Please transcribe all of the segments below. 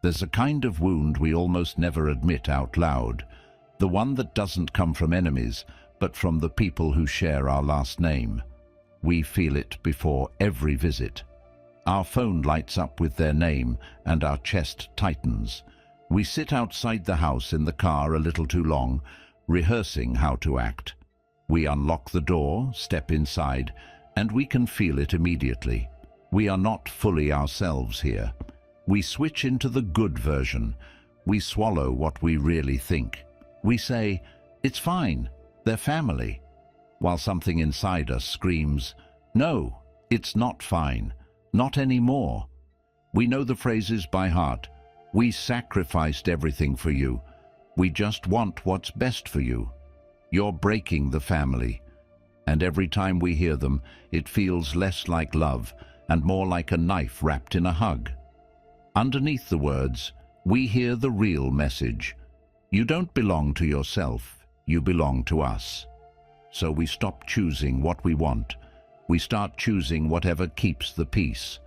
There's a kind of wound we almost never admit out loud, the one that doesn't come from enemies, but from the people who share our last name. We feel it before every visit. Our phone lights up with their name and our chest tightens. We sit outside the house in the car a little too long, rehearsing how to act. We unlock the door, step inside, and we can feel it immediately. We are not fully ourselves here. We switch into the good version. We swallow what we really think. We say, "It's fine, they're family," while something inside us screams, "No, it's not fine, not anymore." We know the phrases by heart. "We sacrificed everything for you. We just want what's best for you. You're breaking the family." And every time we hear them, it feels less like love and more like a knife wrapped in a hug. Underneath the words, we hear the real message. You don't belong to yourself, you belong to us. So we stop choosing what we want. We start choosing whatever keeps the peace.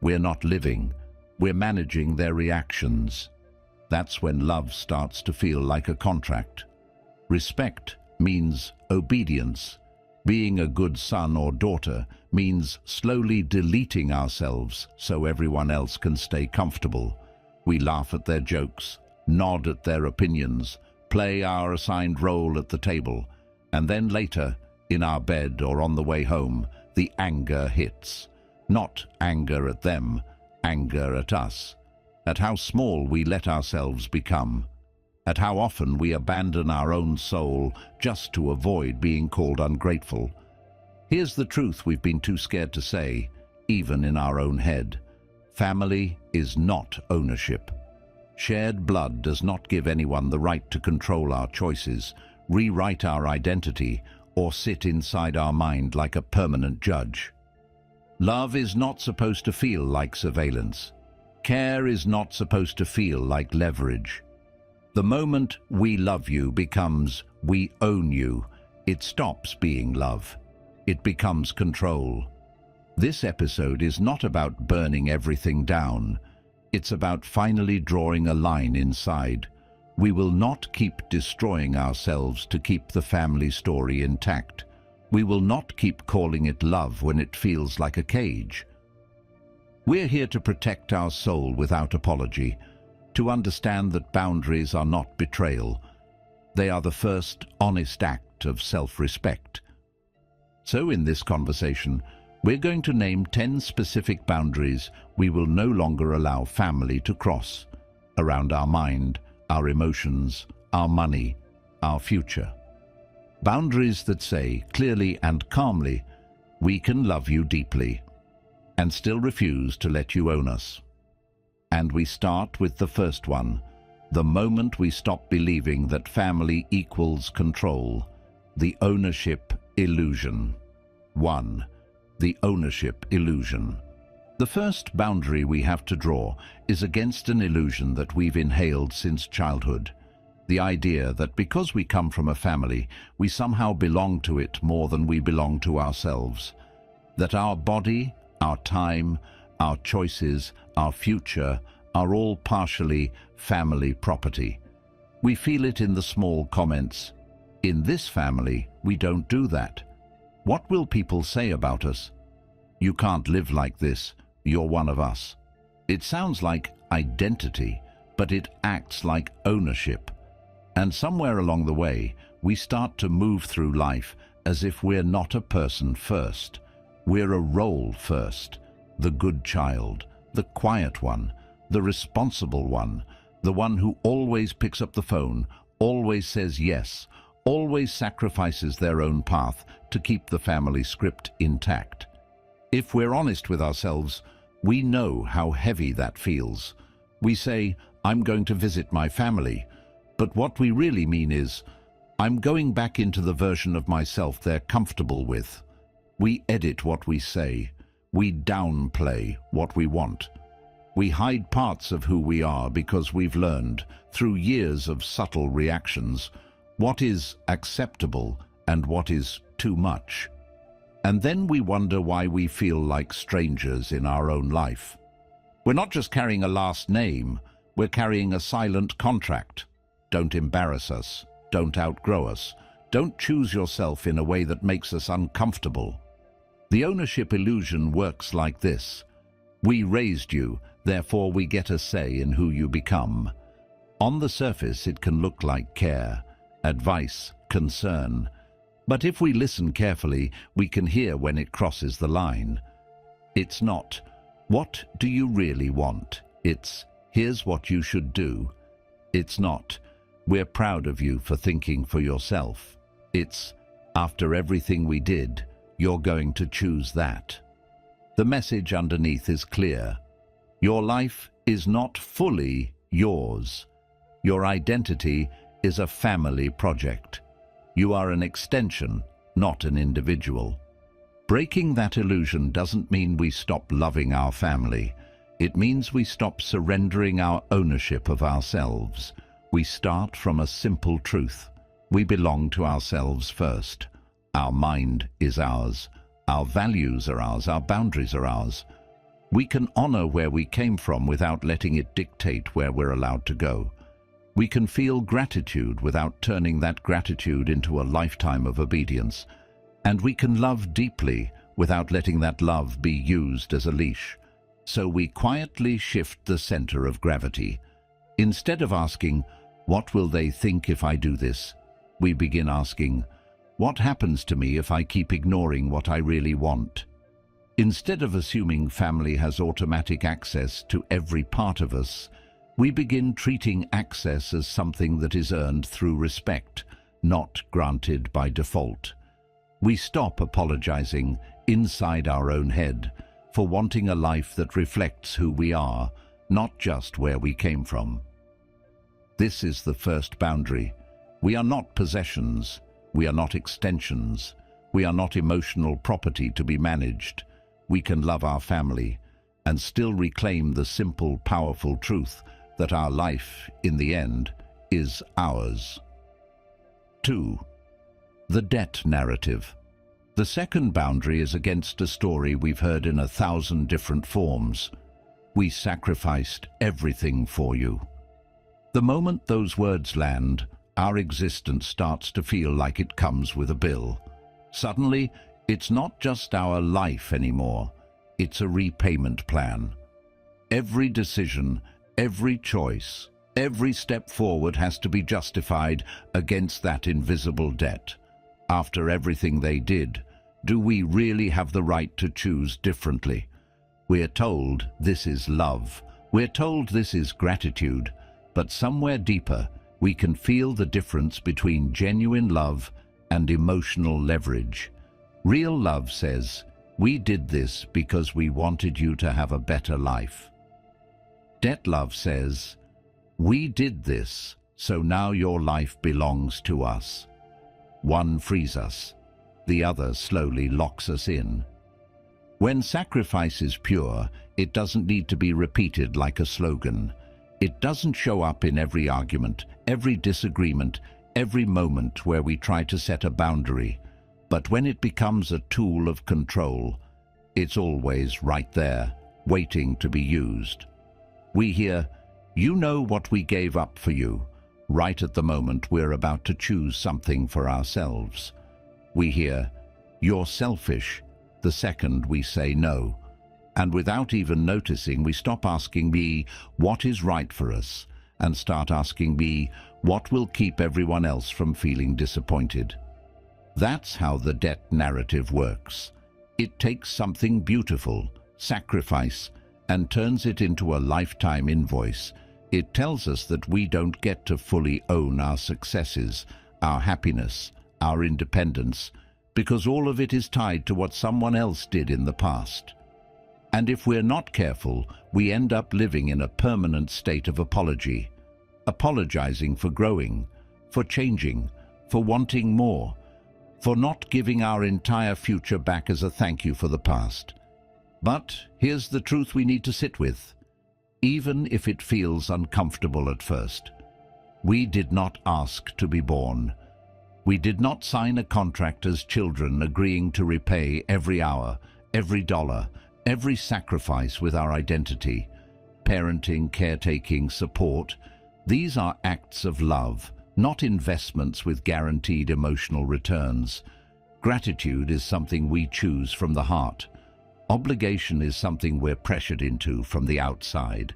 We're not living, we're managing their reactions. That's when love starts to feel like a contract. Respect means obedience. Being a good son or daughter means slowly deleting ourselves so everyone else can stay comfortable. We laugh at their jokes, nod at their opinions, play our assigned role at the table, and then later, in our bed or on the way home, the anger hits. Not anger at them, anger at us, at how small we let ourselves become, at how often we abandon our own soul just to avoid being called ungrateful. Here's the truth we've been too scared to say, even in our own head. Family is not ownership. Shared blood does not give anyone the right to control our choices, rewrite our identity, or sit inside our mind like a permanent judge. Love is not supposed to feel like surveillance. Care is not supposed to feel like leverage. The moment "we love you" becomes "we own you," it stops being love. It becomes control. This episode is not about burning everything down. It's about finally drawing a line inside. We will not keep destroying ourselves to keep the family story intact. We will not keep calling it love when it feels like a cage. We're here to protect our soul without apology, to understand that boundaries are not betrayal. They are the first honest act of self-respect. So in this conversation, we're going to name 10 specific boundaries we will no longer allow family to cross around our mind, our emotions, our money, our future. Boundaries that say clearly and calmly, "We can love you deeply," and still refuse to let you own us. And we start with the first one, the moment we stop believing that family equals control, the ownership illusion. 1. The ownership illusion. The first boundary we have to draw is against an illusion that we've inhaled since childhood. The idea that because we come from a family, we somehow belong to it more than we belong to ourselves. That our body, our time, our choices, our future are all partially family property. We feel it in the small comments. "In this family, we don't do that. What will people say about us? You can't live like this. You're one of us." It sounds like identity, but it acts like ownership. And somewhere along the way, we start to move through life as if we're not a person first. We're a role first. The good child, the quiet one, the responsible one, the one who always picks up the phone, always says yes, always sacrifices their own path to keep the family script intact. If we're honest with ourselves, we know how heavy that feels. We say, "I'm going to visit my family," but what we really mean is, "I'm going back into the version of myself they're comfortable with." We edit what we say. We downplay what we want. We hide parts of who we are because we've learned, through years of subtle reactions, what is acceptable and what is too much. And then we wonder why we feel like strangers in our own life. We're not just carrying a last name, we're carrying a silent contract. Don't embarrass us. Don't outgrow us. Don't choose yourself in a way that makes us uncomfortable. The ownership illusion works like this. We raised you, therefore we get a say in who you become. On the surface, it can look like care, advice, concern. But if we listen carefully, we can hear when it crosses the line. It's not, "What do you really want?" It's, "Here's what you should do." It's not, "We're proud of you for thinking for yourself." It's, "After everything we did, you're going to choose that." The message underneath is clear. Your life is not fully yours. Your identity is a family project. You are an extension, not an individual. Breaking that illusion doesn't mean we stop loving our family. It means we stop surrendering our ownership of ourselves. We start from a simple truth. We belong to ourselves first. Our mind is ours. Our values are ours. Our boundaries are ours. We can honor where we came from without letting it dictate where we're allowed to go. We can feel gratitude without turning that gratitude into a lifetime of obedience. And we can love deeply without letting that love be used as a leash. So we quietly shift the center of gravity. Instead of asking, "What will they think if I do this?" we begin asking, "What happens to me if I keep ignoring what I really want?" Instead of assuming family has automatic access to every part of us, we begin treating access as something that is earned through respect, not granted by default. We stop apologizing inside our own head for wanting a life that reflects who we are, not just where we came from. This is the first boundary. We are not possessions. We are not extensions. We are not emotional property to be managed. We can love our family and still reclaim the simple, powerful truth that our life, in the end, is ours. 2. The debt narrative. The second boundary is against a story we've heard in 1,000 different forms. We sacrificed everything for you. The moment those words land, our existence starts to feel like it comes with a bill. Suddenly, it's not just our life anymore. It's a repayment plan. Every decision, every choice, every step forward has to be justified against that invisible debt. After everything they did, do we really have the right to choose differently? We're told this is love. We're told this is gratitude. But somewhere deeper, we can feel the difference between genuine love and emotional leverage. Real love says, "We did this because we wanted you to have a better life." Debt love says, "We did this, so now your life belongs to us." One frees us, the other slowly locks us in. When sacrifice is pure, it doesn't need to be repeated like a slogan. It doesn't show up in every argument, every disagreement, every moment where we try to set a boundary. But when it becomes a tool of control, it's always right there, waiting to be used. We hear, "You know what we gave up for you," right at the moment we're about to choose something for ourselves. We hear, "You're selfish," the second we say no. And without even noticing, we stop asking me what is right for us and start asking me what will keep everyone else from feeling disappointed. That's how the debt narrative works. It takes something beautiful, sacrifice, and turns it into a lifetime invoice. It tells us that we don't get to fully own our successes, our happiness, our independence, because all of it is tied to what someone else did in the past. And if we're not careful, we end up living in a permanent state of apology, apologizing for growing, for changing, for wanting more, for not giving our entire future back as a thank you for the past. But here's the truth we need to sit with, even if it feels uncomfortable at first. We did not ask to be born. We did not sign a contract as children agreeing to repay every hour, every dollar, every sacrifice with our identity. parenting, caretaking, support. These are acts of love, not investments with guaranteed emotional returns. Gratitude is something we choose from the heart. Obligation is something we're pressured into from the outside.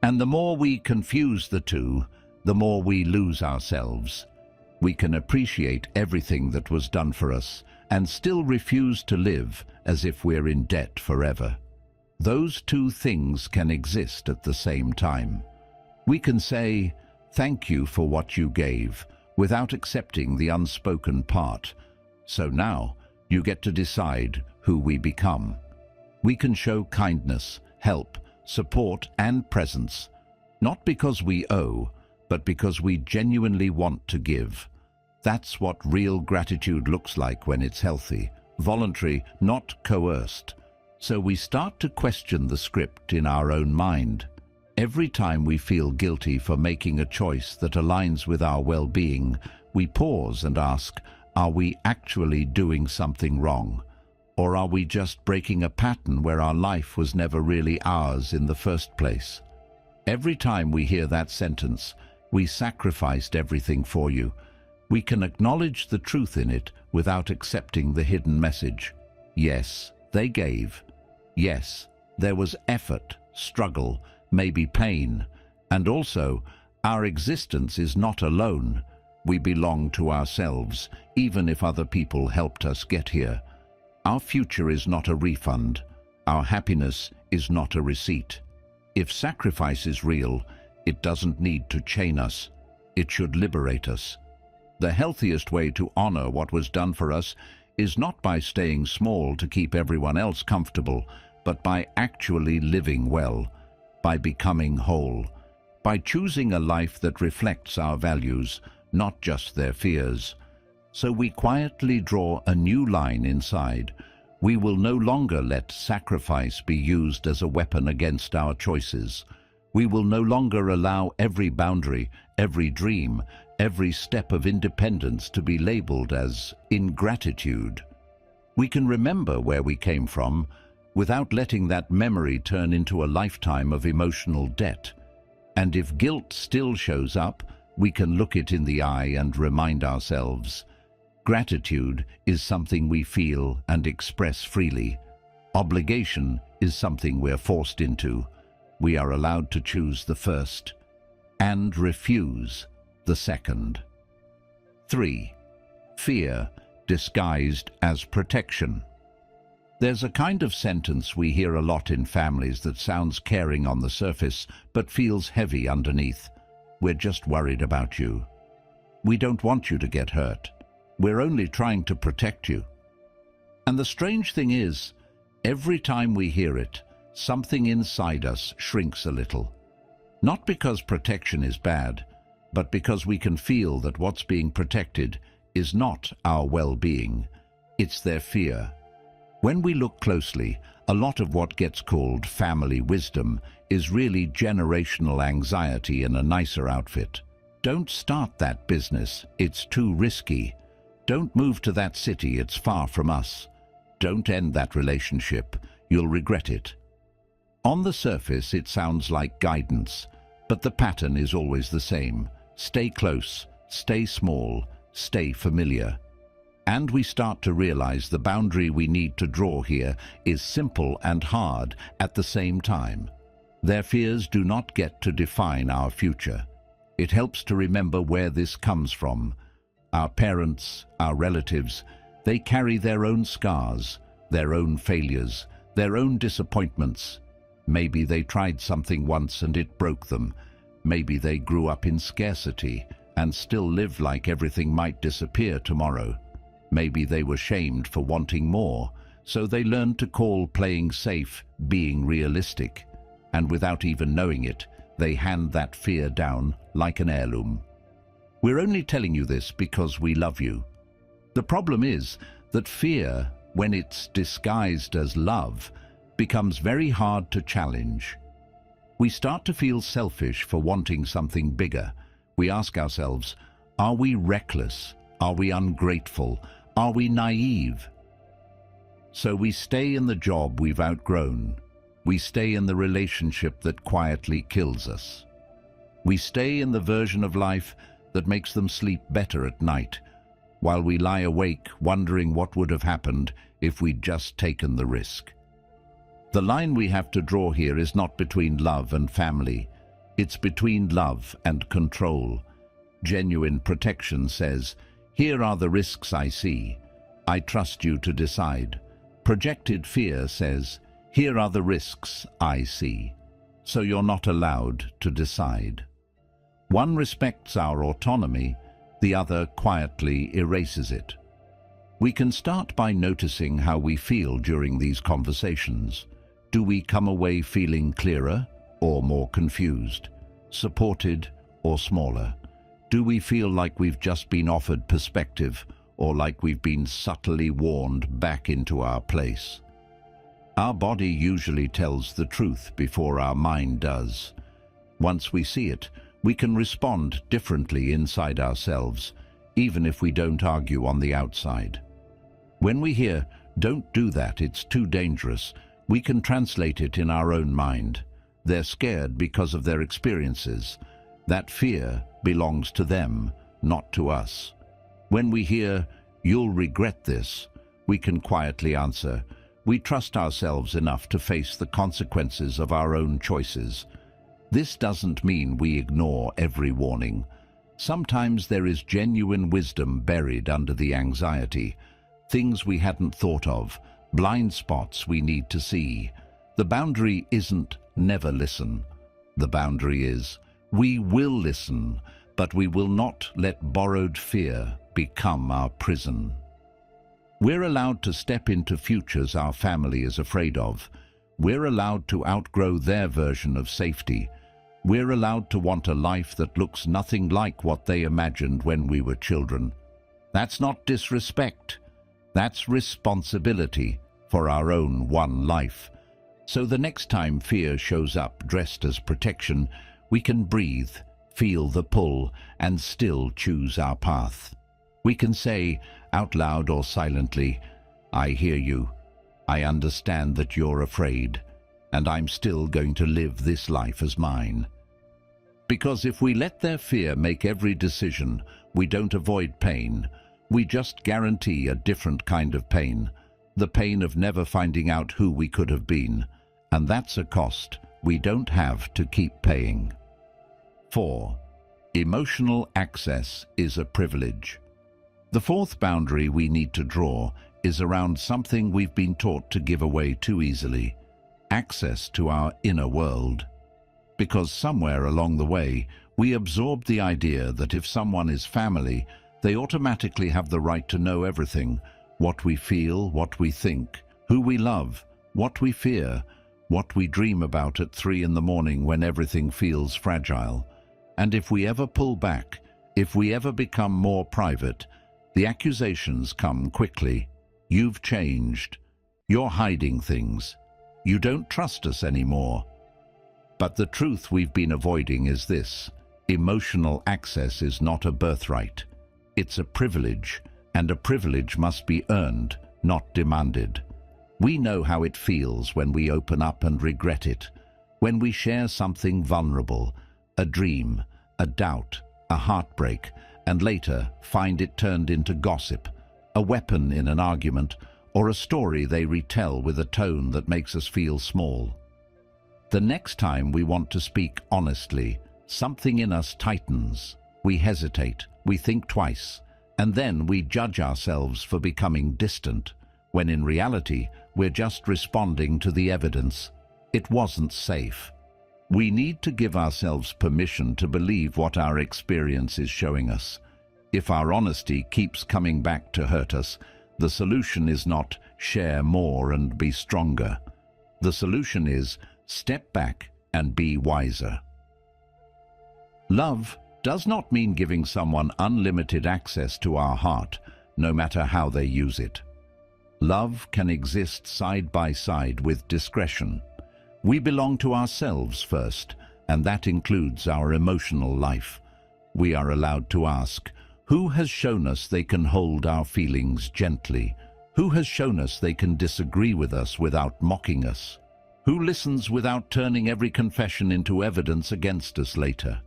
And the more we confuse the two, the more we lose ourselves. We can appreciate everything that was done for us and still refuse to live as if we're in debt forever. Those two things can exist at the same time. We can say, "Thank you for what you gave," without accepting the unspoken part. So now, you get to decide who we become. We can show kindness, help, support, and presence, not because we owe, but because we genuinely want to give. That's what real gratitude looks like when it's healthy, voluntary, not coerced. So we start to question the script in our own mind. Every time we feel guilty for making a choice that aligns with our well-being, we pause and ask, are we actually doing something wrong? Or are we just breaking a pattern where our life was never really ours in the first place? Every time we hear that sentence, "We sacrificed everything for you," we can acknowledge the truth in it without accepting the hidden message. Yes, they gave. Yes, there was effort, struggle, maybe pain. And also, our existence is not alone. We belong to ourselves, even if other people helped us get here. Our future is not a refund. Our happiness is not a receipt. If sacrifice is real, it doesn't need to chain us. It should liberate us. The healthiest way to honor what was done for us is not by staying small to keep everyone else comfortable, but by actually living well, by becoming whole, by choosing a life that reflects our values, not just their fears. So we quietly draw a new line inside. We will no longer let sacrifice be used as a weapon against our choices. We will no longer allow every boundary, every dream, every step of independence to be labeled as ingratitude. We can remember where we came from without letting that memory turn into a lifetime of emotional debt. And if guilt still shows up, we can look it in the eye and remind ourselves, gratitude is something we feel and express freely. Obligation is something we're forced into. We are allowed to choose the first and refuse the second. 3. Fear disguised as protection. There's a kind of sentence we hear a lot in families that sounds caring on the surface but feels heavy underneath. "We're just worried about you." "We don't want you to get hurt. We're only trying to protect you." And the strange thing is, every time we hear it, something inside us shrinks a little. Not because protection is bad, but because we can feel that what's being protected is not our well-being. It's their fear. When we look closely, a lot of what gets called family wisdom is really generational anxiety in a nicer outfit. Don't start that business, it's too risky. Don't move to that city, it's far from us. Don't end that relationship, you'll regret it. On the surface, it sounds like guidance, but the pattern is always the same. Stay close, stay small, stay familiar. And we start to realize the boundary we need to draw here is simple and hard at the same time. Their fears do not get to define our future. It helps to remember where this comes from. Our parents, our relatives, they carry their own scars, their own failures, their own disappointments. Maybe they tried something once and it broke them. Maybe they grew up in scarcity and still live like everything might disappear tomorrow. Maybe they were shamed for wanting more, so they learned to call playing safe being realistic. And without even knowing it, they hand that fear down like an heirloom. We're only telling you this because we love you. The problem is that fear, when it's disguised as love, becomes very hard to challenge. We start to feel selfish for wanting something bigger. We ask ourselves, are we reckless? Are we ungrateful? Are we naive? So we stay in the job we've outgrown. We stay in the relationship that quietly kills us. We stay in the version of life that makes them sleep better at night, while we lie awake wondering what would have happened if we'd just taken the risk. The line we have to draw here is not between love and family. It's between love and control. Genuine protection says, "Here are the risks I see. I trust you to decide." Projected fear says, "Here are the risks I see. So you're not allowed to decide." One respects our autonomy, the other quietly erases it. We can start by noticing how we feel during these conversations. Do we come away feeling clearer or more confused, supported or smaller? Do we feel like we've just been offered perspective or like we've been subtly warned back into our place? Our body usually tells the truth before our mind does. Once we see it, we can respond differently inside ourselves, even if we don't argue on the outside. When we hear, "Don't do that, it's too dangerous," we can translate it in our own mind. They're scared because of their experiences. That fear belongs to them, not to us. When we hear, "You'll regret this," we can quietly answer, "We trust ourselves enough to face the consequences of our own choices." This doesn't mean we ignore every warning. Sometimes there is genuine wisdom buried under the anxiety, things we hadn't thought of, blind spots we need to see. The boundary isn't never listen. The boundary is, we will listen, but we will not let borrowed fear become our prison. We're allowed to step into futures our family is afraid of. We're allowed to outgrow their version of safety. We're allowed to want a life that looks nothing like what they imagined when we were children. That's not disrespect. That's responsibility for our own one life. So the next time fear shows up dressed as protection, we can breathe, feel the pull, and still choose our path. We can say, out loud or silently, "I hear you. I understand that you're afraid, and I'm still going to live this life as mine." Because if we let their fear make every decision, we don't avoid pain. We just guarantee a different kind of pain, the pain of never finding out who we could have been. And that's a cost we don't have to keep paying. 4. Emotional access is a privilege. The fourth boundary we need to draw is around something we've been taught to give away too easily: access to our inner world. Because somewhere along the way, we absorbed the idea that if someone is family, they automatically have the right to know everything: what we feel, what we think, who we love, what we fear, what we dream about at 3 in the morning when everything feels fragile. And if we ever pull back, if we ever become more private, the accusations come quickly. You've changed. You're hiding things. You don't trust us anymore. But the truth we've been avoiding is this: emotional access is not a birthright. It's a privilege, and a privilege must be earned, not demanded. We know how it feels when we open up and regret it, when we share something vulnerable, a dream, a doubt, a heartbreak, and later find it turned into gossip, a weapon in an argument, or a story they retell with a tone that makes us feel small. The next time we want to speak honestly, something in us tightens. We hesitate, we think twice, and then we judge ourselves for becoming distant, when in reality we're just responding to the evidence. It wasn't safe. We need to give ourselves permission to believe what our experience is showing us. If our honesty keeps coming back to hurt us, the solution is not share more and be stronger. The solution is step back and be wiser. Love does not mean giving someone unlimited access to our heart, no matter how they use it. Love can exist side by side with discretion. We belong to ourselves first, and that includes our emotional life. We are allowed to ask, who has shown us they can hold our feelings gently? Who has shown us they can disagree with us without mocking us? Who listens without turning every confession into evidence against us later?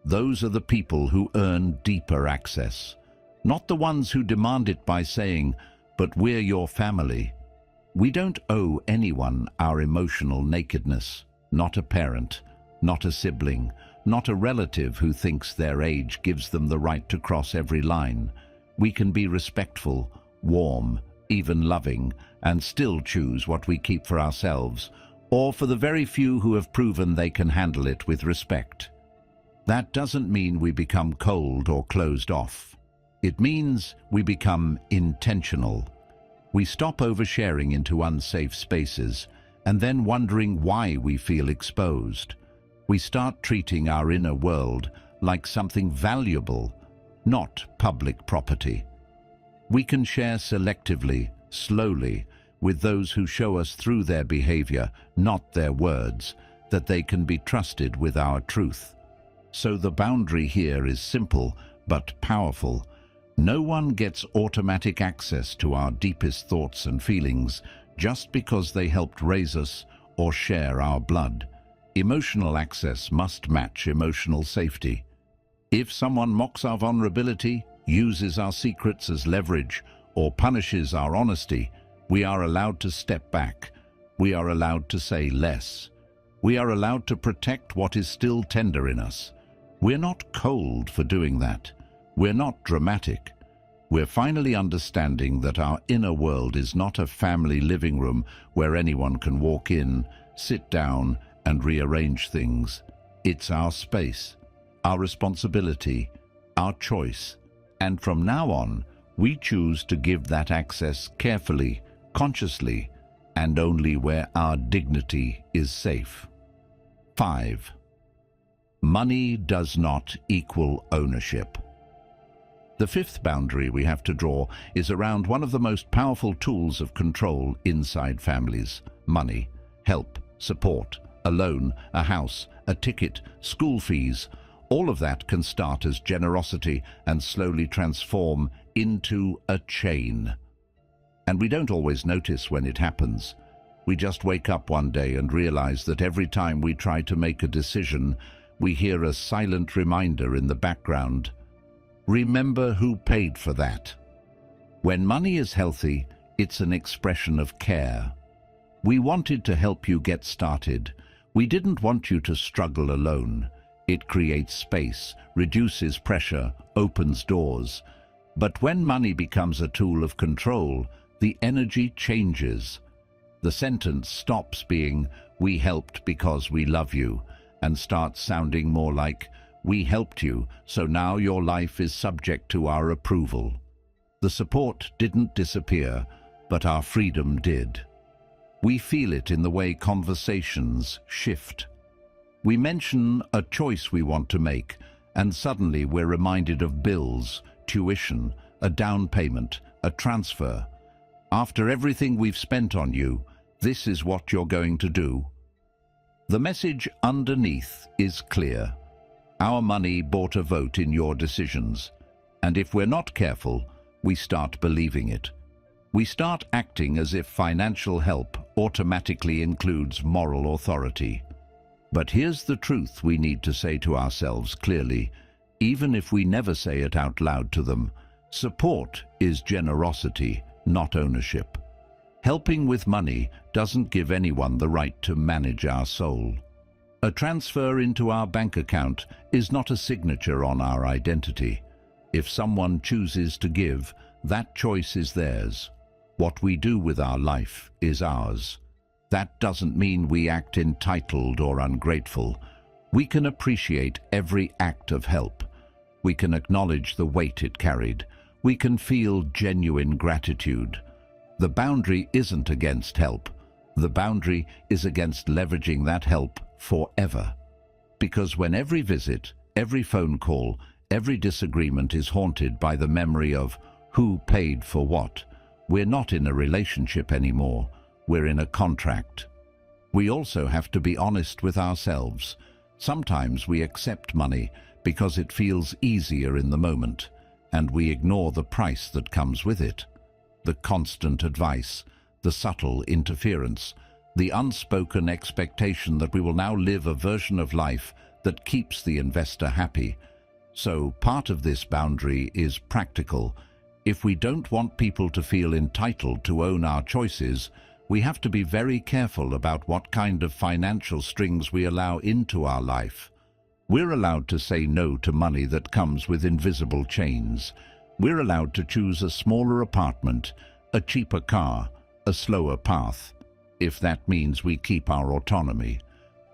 Those are the people who earn deeper access, not the ones who demand it by saying, "But we're your family." We don't owe anyone our emotional nakedness, not a parent, not a sibling, not a relative who thinks their age gives them the right to cross every line. We can be respectful, warm, even loving, and still choose what we keep for ourselves, or for the very few who have proven they can handle it with respect. That doesn't mean we become cold or closed off. It means we become intentional. We stop oversharing into unsafe spaces and then wondering why we feel exposed. We start treating our inner world like something valuable, not public property. We can share selectively, slowly, with those who show us through their behavior, not their words, that they can be trusted with our truth. So the boundary here is simple but powerful. No one gets automatic access to our deepest thoughts and feelings just because they helped raise us or share our blood. Emotional access must match emotional safety. If someone mocks our vulnerability, uses our secrets as leverage, or punishes our honesty, we are allowed to step back. We are allowed to say less. We are allowed to protect what is still tender in us. We're not cold for doing that. We're not dramatic. We're finally understanding that our inner world is not a family living room where anyone can walk in, sit down, and rearrange things. It's our space, our responsibility, our choice. And from now on, we choose to give that access carefully, consciously, and only where our dignity is safe. 5. Money does not equal ownership. The fifth boundary we have to draw is around one of the most powerful tools of control inside families: money, help, support, a loan, a house, a ticket, school fees. All of that can start as generosity and slowly transform into a chain. And we don't always notice when it happens. We just wake up one day and realize that every time we try to make a decision, we hear a silent reminder in the background: remember who paid for that. When money is healthy, it's an expression of care. We wanted to help you get started. We didn't want you to struggle alone. It creates space, reduces pressure, opens doors. But when money becomes a tool of control, the energy changes. The sentence stops being, "We helped because we love you," and starts sounding more like, "We helped you, so now your life is subject to our approval." The support didn't disappear, but our freedom did. We feel it in the way conversations shift. We mention a choice we want to make, and suddenly we're reminded of bills, tuition, a down payment, a transfer. After everything we've spent on you, this is what you're going to do. The message underneath is clear. Our money bought a vote in your decisions, and if we're not careful, we start believing it. We start acting as if financial help automatically includes moral authority. But here's the truth we need to say to ourselves clearly, even if we never say it out loud to them: support is generosity, not ownership. Helping with money doesn't give anyone the right to manage our soul. A transfer into our bank account is not a signature on our identity. If someone chooses to give, that choice is theirs. What we do with our life is ours. That doesn't mean we act entitled or ungrateful. We can appreciate every act of help. We can acknowledge the weight it carried. We can feel genuine gratitude. The boundary isn't against help. The boundary is against leveraging that help forever. Because when every visit, every phone call, every disagreement is haunted by the memory of who paid for what, we're not in a relationship anymore. We're in a contract. We also have to be honest with ourselves. Sometimes we accept money because it feels easier in the moment, and we ignore the price that comes with it. The constant advice, the subtle interference, the unspoken expectation that we will now live a version of life that keeps the investor happy. So part of this boundary is practical. If we don't want people to feel entitled to own our choices, we have to be very careful about what kind of financial strings we allow into our life. We're allowed to say no to money that comes with invisible chains. We're allowed to choose a smaller apartment, a cheaper car, a slower path, if that means we keep our autonomy.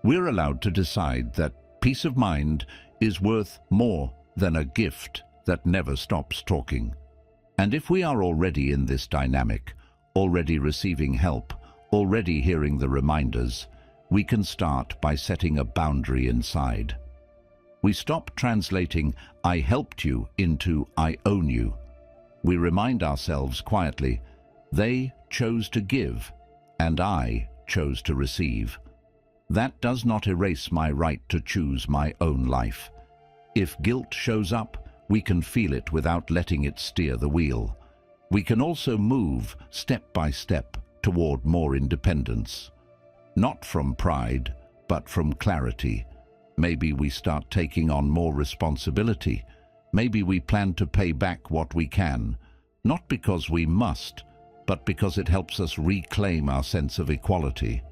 We're allowed to decide that peace of mind is worth more than a gift that never stops talking. And if we are already in this dynamic, already receiving help, already hearing the reminders, we can start by setting a boundary inside. We stop translating "I helped you" into "I own you." We remind ourselves quietly, they chose to give, and I chose to receive. That does not erase my right to choose my own life. If guilt shows up, we can feel it without letting it steer the wheel. We can also move step by step toward more independence. Not from pride, but from clarity. Maybe we start taking on more responsibility. Maybe we plan to pay back what we can, not because we must, but because it helps us reclaim our sense of equality.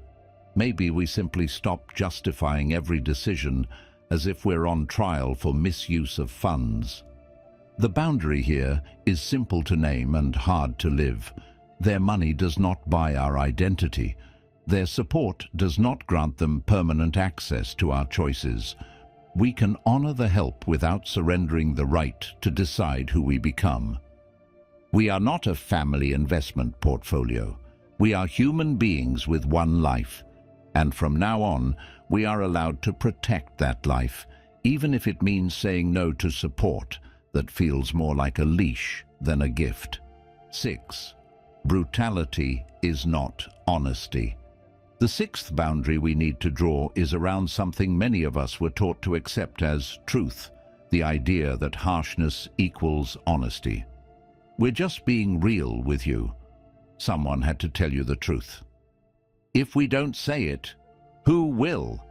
Maybe we simply stop justifying every decision as if we're on trial for misuse of funds. The boundary here is simple to name and hard to live. Their money does not buy our identity. Their support does not grant them permanent access to our choices. We can honor the help without surrendering the right to decide who we become. We are not a family investment portfolio. We are human beings with one life. And from now on, we are allowed to protect that life, even if it means saying no to support that feels more like a leash than a gift. 6. Brutality is not honesty. The sixth boundary we need to draw is around something many of us were taught to accept as truth, the idea that harshness equals honesty. We're just being real with you. Someone had to tell you the truth. If we don't say it, who will?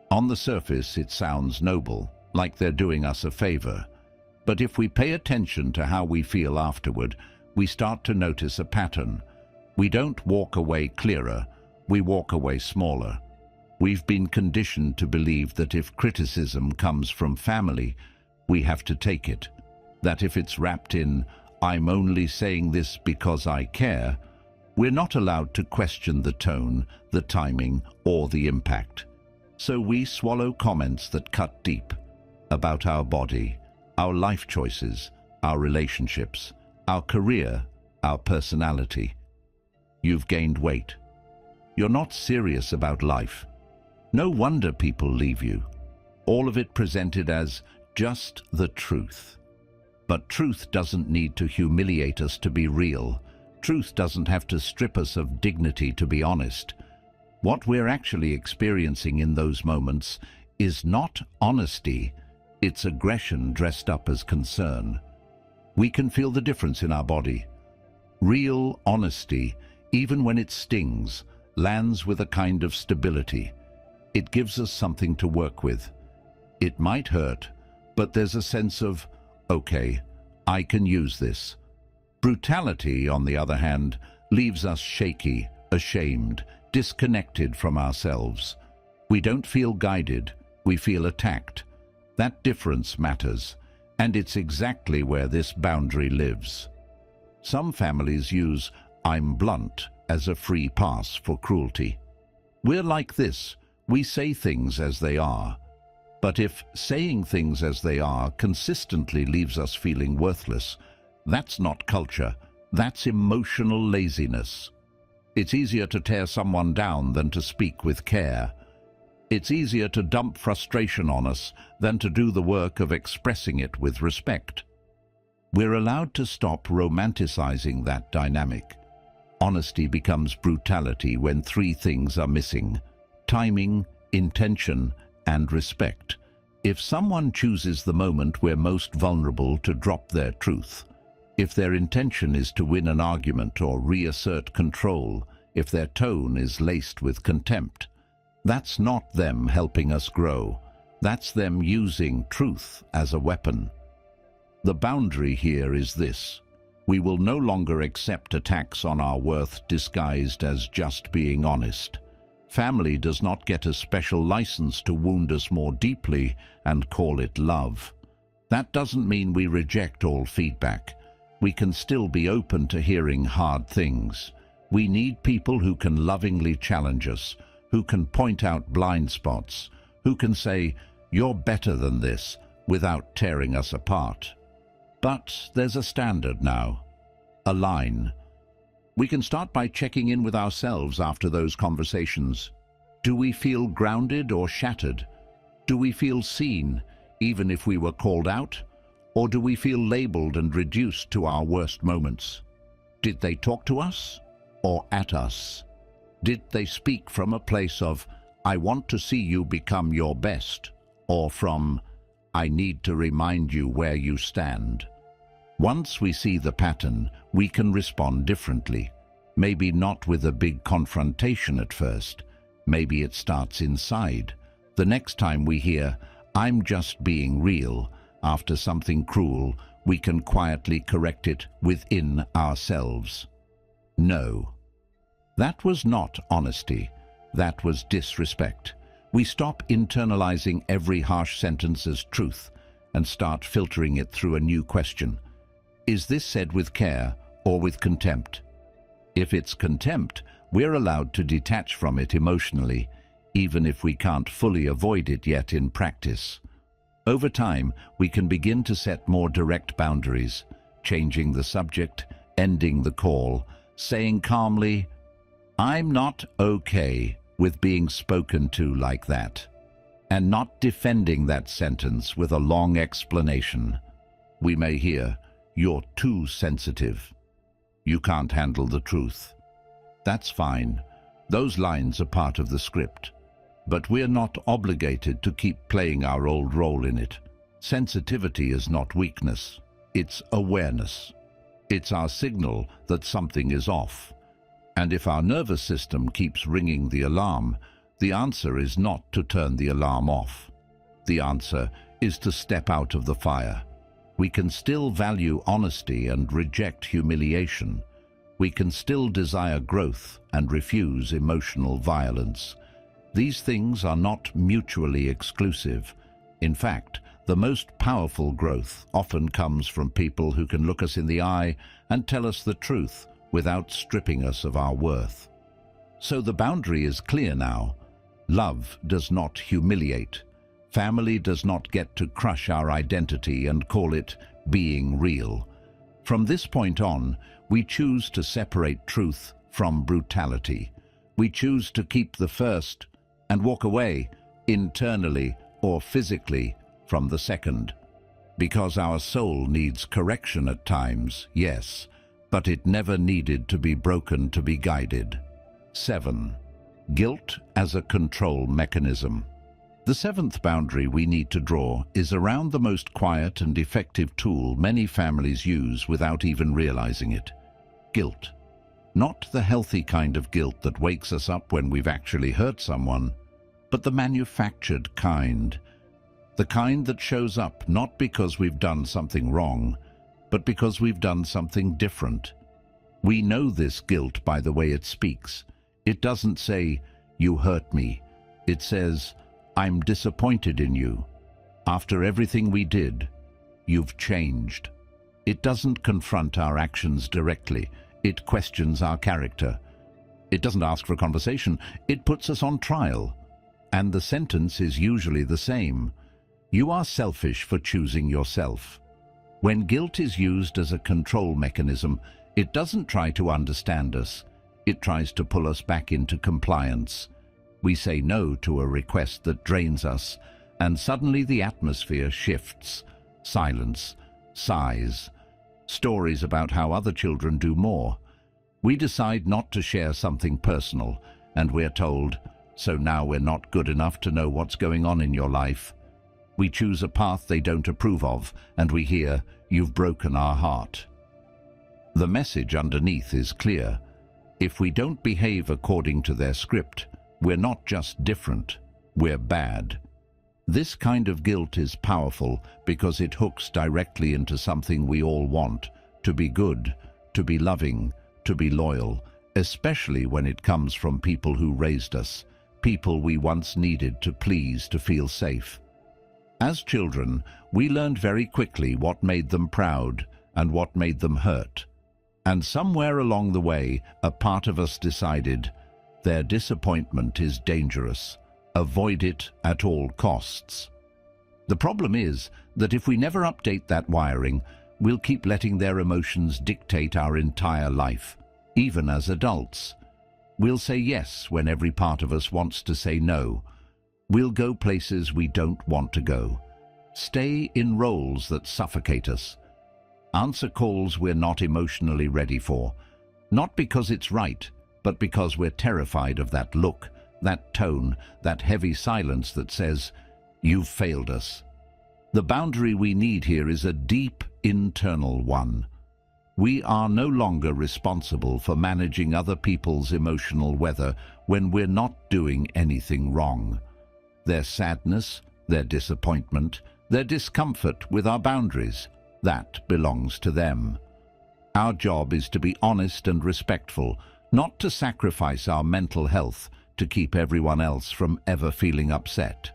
On the surface, it sounds noble, like they're doing us a favor. But if we pay attention to how we feel afterward, we start to notice a pattern. We don't walk away clearer, we walk away smaller. We've been conditioned to believe that if criticism comes from family, we have to take it. That if it's wrapped in, "I'm only saying this because I care," we're not allowed to question the tone, the timing, or the impact. So we swallow comments that cut deep about our body, our life choices, our relationships, our career, our personality. You've gained weight. You're not serious about life. No wonder people leave you. All of it presented as just the truth. But truth doesn't need to humiliate us to be real. Truth doesn't have to strip us of dignity to be honest. What we're actually experiencing in those moments is not honesty, it's aggression dressed up as concern. We can feel the difference in our body. Real honesty, even when it stings, lands with a kind of stability. It gives us something to work with. It might hurt, but there's a sense of, okay, I can use this. Brutality, on the other hand, leaves us shaky, ashamed, disconnected from ourselves. We don't feel guided, we feel attacked. That difference matters, and it's exactly where this boundary lives. Some families use "I'm blunt" as a free pass for cruelty. We're like this, we say things as they are. But if saying things as they are consistently leaves us feeling worthless, that's not culture, that's emotional laziness. It's easier to tear someone down than to speak with care. It's easier to dump frustration on us than to do the work of expressing it with respect. We're allowed to stop romanticizing that dynamic. Honesty becomes brutality when three things are missing: timing, intention, and respect. If someone chooses the moment we're most vulnerable to drop their truth, if their intention is to win an argument or reassert control, if their tone is laced with contempt. That's not them helping us grow. That's them using truth as a weapon. The boundary here is this: we will no longer accept attacks on our worth disguised as just being honest. Family does not get a special license to wound us more deeply and call it love. That doesn't mean we reject all feedback. We can still be open to hearing hard things. We need people who can lovingly challenge us, who can point out blind spots, who can say, "You're better than this," without tearing us apart. But there's a standard now, a line. We can start by checking in with ourselves after those conversations. Do we feel grounded or shattered? Do we feel seen, even if we were called out? Or do we feel labeled and reduced to our worst moments? Did they talk to us or at us? Did they speak from a place of, "I want to see you become your best," or from, "I need to remind you where you stand"? Once we see the pattern, we can respond differently. Maybe not with a big confrontation at first. Maybe it starts inside. The next time we hear, "I'm just being real," after something cruel, we can quietly correct it within ourselves. No. That was not honesty. That was disrespect. We stop internalizing every harsh sentence as truth and start filtering it through a new question. Is this said with care or with contempt? If it's contempt, we're allowed to detach from it emotionally, even if we can't fully avoid it yet in practice. Over time, we can begin to set more direct boundaries, changing the subject, ending the call, saying calmly, "I'm not okay with being spoken to like that," and not defending that sentence with a long explanation. We may hear, "You're too sensitive. You can't handle the truth." That's fine. Those lines are part of the script. But we're not obligated to keep playing our old role in it. Sensitivity is not weakness. It's awareness. It's our signal that something is off. And if our nervous system keeps ringing the alarm, the answer is not to turn the alarm off. The answer is to step out of the fire. We can still value honesty and reject humiliation. We can still desire growth and refuse emotional violence. These things are not mutually exclusive. In fact, the most powerful growth often comes from people who can look us in the eye and tell us the truth without stripping us of our worth. So the boundary is clear now. Love does not humiliate. Family does not get to crush our identity and call it being real. From this point on, we choose to separate truth from brutality. We choose to keep the first and walk away, internally or physically, from the second. Because our soul needs correction at times, yes, but it never needed to be broken to be guided. 7. Guilt as a control mechanism. The seventh boundary we need to draw is around the most quiet and effective tool many families use without even realizing it: guilt. Not the healthy kind of guilt that wakes us up when we've actually hurt someone, but the manufactured kind. The kind that shows up not because we've done something wrong, but because we've done something different. We know this guilt by the way it speaks. It doesn't say, "You hurt me." It says, "I'm disappointed in you. After everything we did, you've changed." It doesn't confront our actions directly. It questions our character. It doesn't ask for a conversation. It puts us on trial. And the sentence is usually the same: "You are selfish for choosing yourself." When guilt is used as a control mechanism, it doesn't try to understand us. It tries to pull us back into compliance. We say no to a request that drains us, and suddenly the atmosphere shifts. Silence, sighs, stories about how other children do more. We decide not to share something personal, and we're told, "So now we're not good enough to know what's going on in your life." We choose a path they don't approve of, and we hear, "You've broken our heart." The message underneath is clear. If we don't behave according to their script, we're not just different, we're bad. This kind of guilt is powerful because it hooks directly into something we all want: to be good, to be loving, to be loyal, especially when it comes from people who raised us, people we once needed to please to feel safe. As children, we learned very quickly what made them proud and what made them hurt. And somewhere along the way, a part of us decided, their disappointment is dangerous. Avoid it at all costs. The problem is that if we never update that wiring, we'll keep letting their emotions dictate our entire life, even as adults. We'll say yes when every part of us wants to say no. We'll go places we don't want to go. Stay in roles that suffocate us. Answer calls we're not emotionally ready for. Not because it's right, but because we're terrified of that look, that tone, that heavy silence that says, "You've failed us." The boundary we need here is a deep internal one. We are no longer responsible for managing other people's emotional weather when we're not doing anything wrong. Their sadness, their disappointment, their discomfort with our boundaries, that belongs to them. Our job is to be honest and respectful, not to sacrifice our mental health to keep everyone else from ever feeling upset.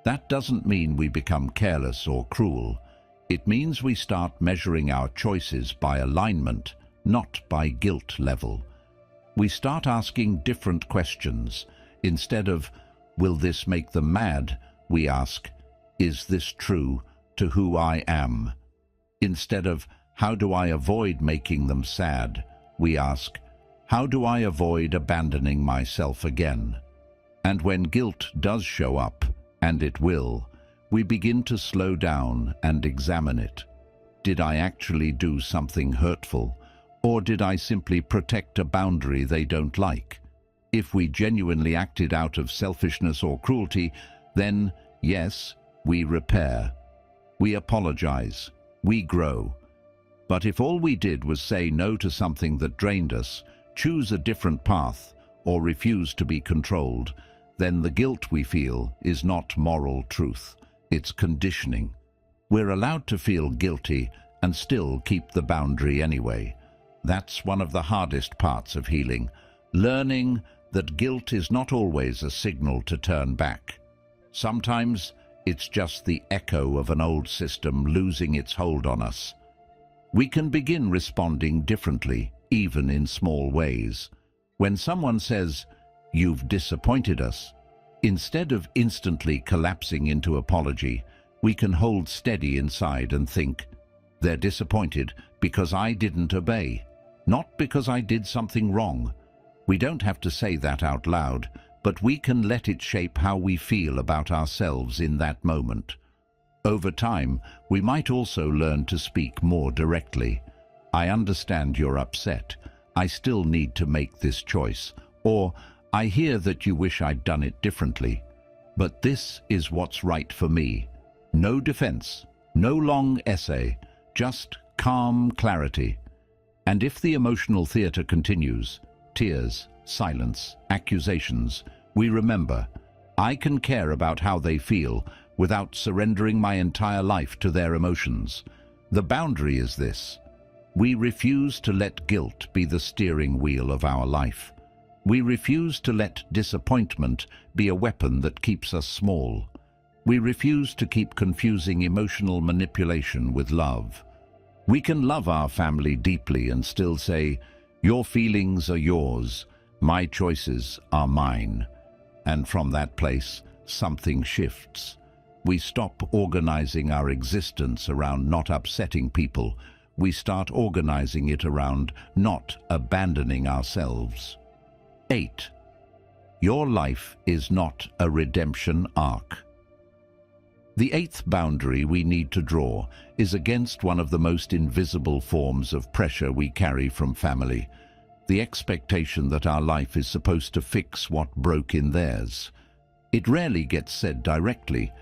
That doesn't mean we become careless or cruel. It means we start measuring our choices by alignment, not by guilt level. We start asking different questions. Instead of, "Will this make them mad?" we ask, "Is this true to who I am?" Instead of, "How do I avoid making them sad?" we ask, "How do I avoid abandoning myself again?" And when guilt does show up, and it will, we begin to slow down and examine it. Did I actually do something hurtful, or did I simply protect a boundary they don't like? If we genuinely acted out of selfishness or cruelty, then, yes, we repair. We apologize. We grow. But if all we did was say no to something that drained us, choose a different path, or refuse to be controlled, then the guilt we feel is not moral truth. It's conditioning. We're allowed to feel guilty and still keep the boundary anyway. That's one of the hardest parts of healing, learning that guilt is not always a signal to turn back. Sometimes it's just the echo of an old system losing its hold on us. We can begin responding differently, even in small ways. When someone says, "You've disappointed us," instead of instantly collapsing into apology, we can hold steady inside and think, "They're disappointed because I didn't obey, not because I did something wrong." We don't have to say that out loud, but we can let it shape how we feel about ourselves in that moment. Over time, we might also learn to speak more directly. "I understand you're upset. I still need to make this choice." Or, "I hear that you wish I'd done it differently, but this is what's right for me." No defense, no long essay, just calm clarity. And if the emotional theater continues, tears, silence, accusations, we remember, I can care about how they feel without surrendering my entire life to their emotions. The boundary is this: we refuse to let guilt be the steering wheel of our life. We refuse to let disappointment be a weapon that keeps us small. We refuse to keep confusing emotional manipulation with love. We can love our family deeply and still say, "Your feelings are yours, my choices are mine." And from that place, something shifts. We stop organizing our existence around not upsetting people. We start organizing it around not abandoning ourselves. 8. Your life is not a redemption arc. The 8th boundary we need to draw is against one of the most invisible forms of pressure we carry from family: the expectation that our life is supposed to fix what broke in theirs. It rarely gets said directly,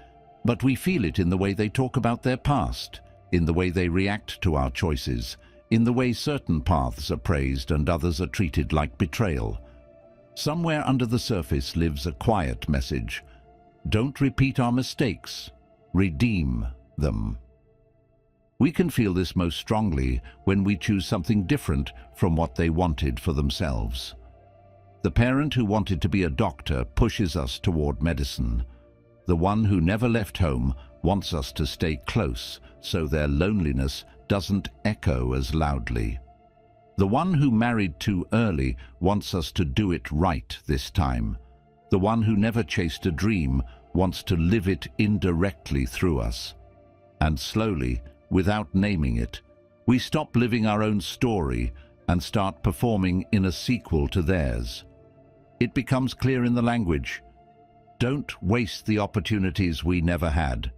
but we feel it in the way they talk about their past, in the way they react to our choices, in the way certain paths are praised and others are treated like betrayal. Somewhere under the surface lives a quiet message: don't repeat our mistakes, redeem them. We can feel this most strongly when we choose something different from what they wanted for themselves. The parent who wanted to be a doctor pushes us toward medicine. The one who never left home wants us to stay close so their loneliness doesn't echo as loudly. The one who married too early wants us to do it right this time. The one who never chased a dream wants to live it indirectly through us. And slowly, without naming it, we stop living our own story and start performing in a sequel to theirs. It becomes clear in the language: don't waste the opportunities we never had.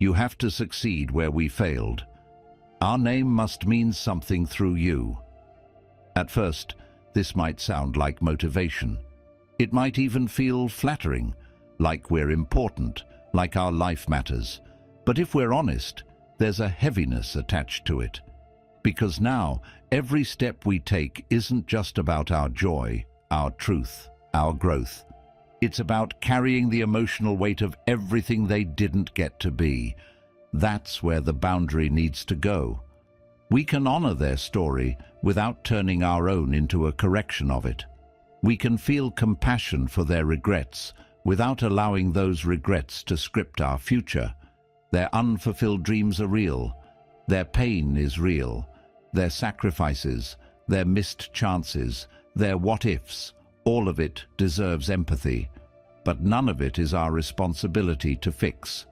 You have to succeed where we failed. Our name must mean something through you. At first, this might sound like motivation. It might even feel flattering, like we're important, like our life matters. But if we're honest, there's a heaviness attached to it. Because now, every step we take isn't just about our joy, our truth, our growth. It's about carrying the emotional weight of everything they didn't get to be. That's where the boundary needs to go. We can honor their story without turning our own into a correction of it. We can feel compassion for their regrets without allowing those regrets to script our future. Their unfulfilled dreams are real. Their pain is real. Their sacrifices, their missed chances, their what-ifs, all of it deserves empathy. But none of it is our responsibility to fix.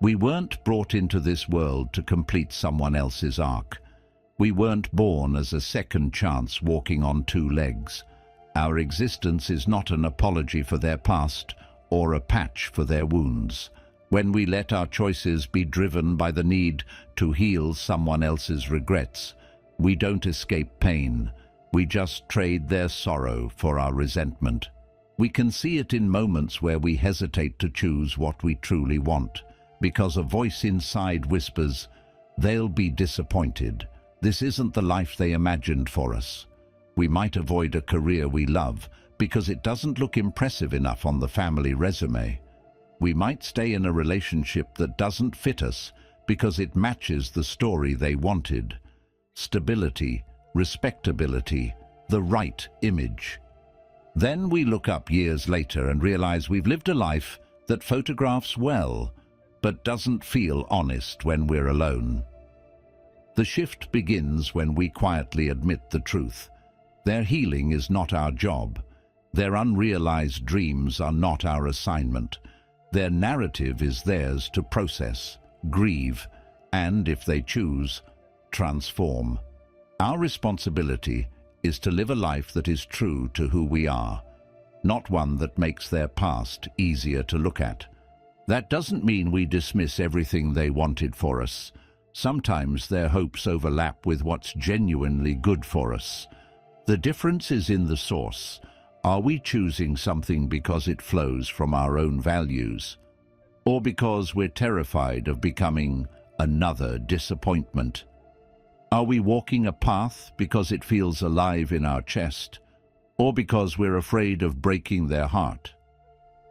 We weren't brought into this world to complete someone else's arc. We weren't born as a second chance walking on two legs. Our existence is not an apology for their past or a patch for their wounds. When we let our choices be driven by the need to heal someone else's regrets, we don't escape pain. We just trade their sorrow for our resentment. We can see it in moments where we hesitate to choose what we truly want, because a voice inside whispers, they'll be disappointed. This isn't the life they imagined for us. We might avoid a career we love because it doesn't look impressive enough on the family resume. We might stay in a relationship that doesn't fit us because it matches the story they wanted. Stability, respectability, the right image. Then we look up years later and realize we've lived a life that photographs well, but doesn't feel honest when we're alone. The shift begins when we quietly admit the truth. Their healing is not our job. Their unrealized dreams are not our assignment. Their narrative is theirs to process, grieve, and, if they choose, transform. Our responsibility is to live a life that is true to who we are, not one that makes their past easier to look at. That doesn't mean we dismiss everything they wanted for us. Sometimes their hopes overlap with what's genuinely good for us. The difference is in the source. Are we choosing something because it flows from our own values, or because we're terrified of becoming another disappointment? Are we walking a path because it feels alive in our chest, or because we're afraid of breaking their heart?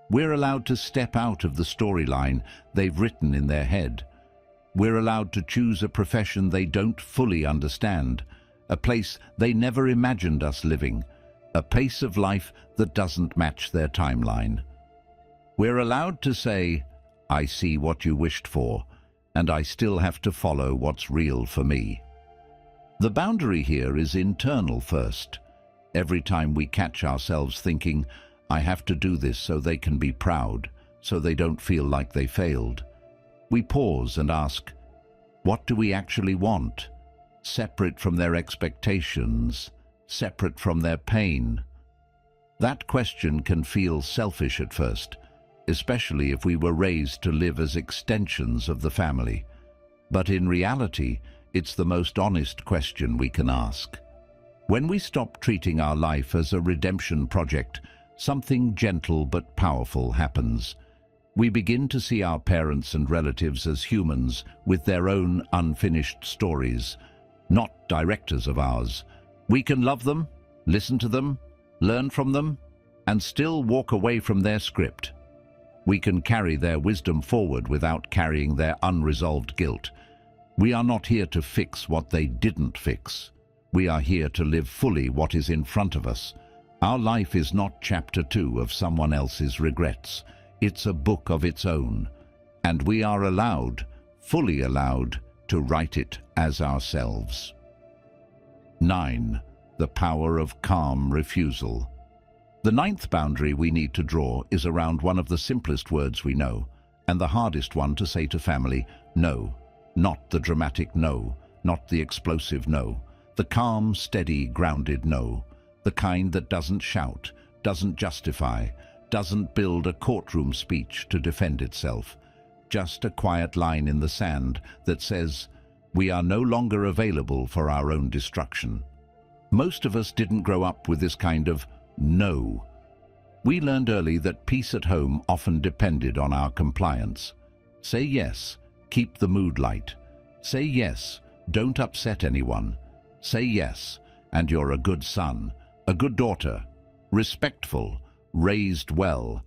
We're allowed to step out of the storyline they've written in their head. We're allowed to choose a profession they don't fully understand, a place they never imagined us living, a pace of life that doesn't match their timeline. We're allowed to say, I see what you wished for, and I still have to follow what's real for me. The boundary here is internal first. Every time we catch ourselves thinking, I have to do this so they can be proud, so they don't feel like they failed, we pause and ask, what do we actually want? Separate from their expectations, separate from their pain. That question can feel selfish at first, especially if we were raised to live as extensions of the family. But in reality, it's the most honest question we can ask. When we stop treating our life as a redemption project, something gentle but powerful happens. We begin to see our parents and relatives as humans with their own unfinished stories. not directors of ours. We can love them, listen to them, learn from them, and still walk away from their script. We can carry their wisdom forward without carrying their unresolved guilt. We are not here to fix what they didn't fix. We are here to live fully what is in front of us. Our life is not chapter 2 of someone else's regrets. It's a book of its own, and we are allowed, fully allowed, to write it as ourselves. 9. The power of calm refusal. The 9th boundary we need to draw is around one of the simplest words we know, and the hardest one to say to family: no. Not the dramatic no, not the explosive no, the calm, steady, grounded no, the kind that doesn't shout, doesn't justify, doesn't build a courtroom speech to defend itself. Just a quiet line in the sand that says, we are no longer available for our own destruction. Most of us didn't grow up with this kind of no. We learned early that peace at home often depended on our compliance. Say yes, keep the mood light. Say yes, don't upset anyone. Say yes, and you're a good son, a good daughter, respectful, raised well.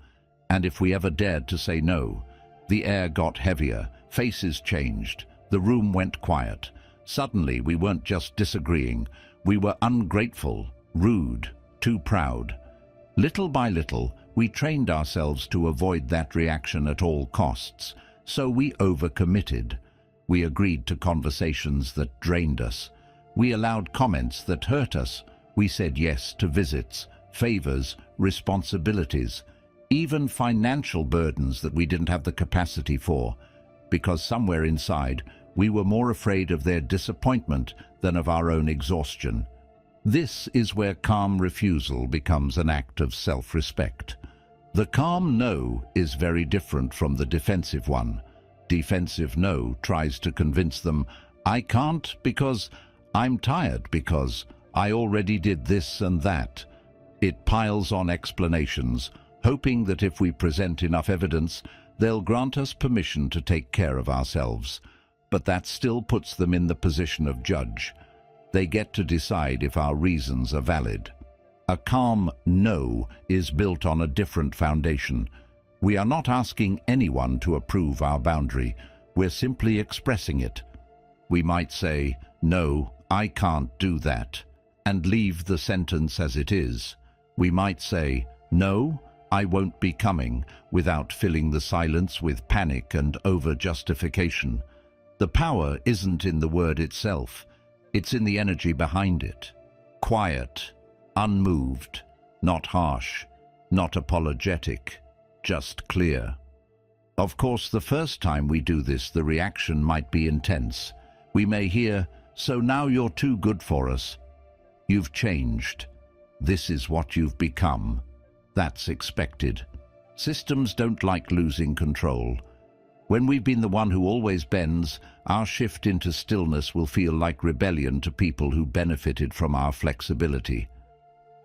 And if we ever dared to say no, the air got heavier, faces changed, the room went quiet. Suddenly we weren't just disagreeing, we were ungrateful, rude, too proud. Little by little, we trained ourselves to avoid that reaction at all costs, so we overcommitted. We agreed to conversations that drained us. We allowed comments that hurt us. We said yes to visits, favors, responsibilities, even financial burdens that we didn't have the capacity for, because somewhere inside we were more afraid of their disappointment than of our own exhaustion. This is where calm refusal becomes an act of self-respect. The calm no is very different from the defensive one. Defensive no tries to convince them, I can't because I'm tired, because I already did this and that. It piles on explanations, hoping that if we present enough evidence, they'll grant us permission to take care of ourselves. But that still puts them in the position of judge. They get to decide if our reasons are valid. A calm no is built on a different foundation. We are not asking anyone to approve our boundary. We're simply expressing it. We might say, no, I can't do that, and leave the sentence as it is. We might say, no, I won't be coming, without filling the silence with panic and over-justification. The power isn't in the word itself. It's in the energy behind it. Quiet, unmoved, not harsh, not apologetic, just clear. Of course, the first time we do this, the reaction might be intense. We may hear, so now you're too good for us. You've changed. This is what you've become. That's expected. Systems don't like losing control. When we've been the one who always bends, our shift into stillness will feel like rebellion to people who benefited from our flexibility.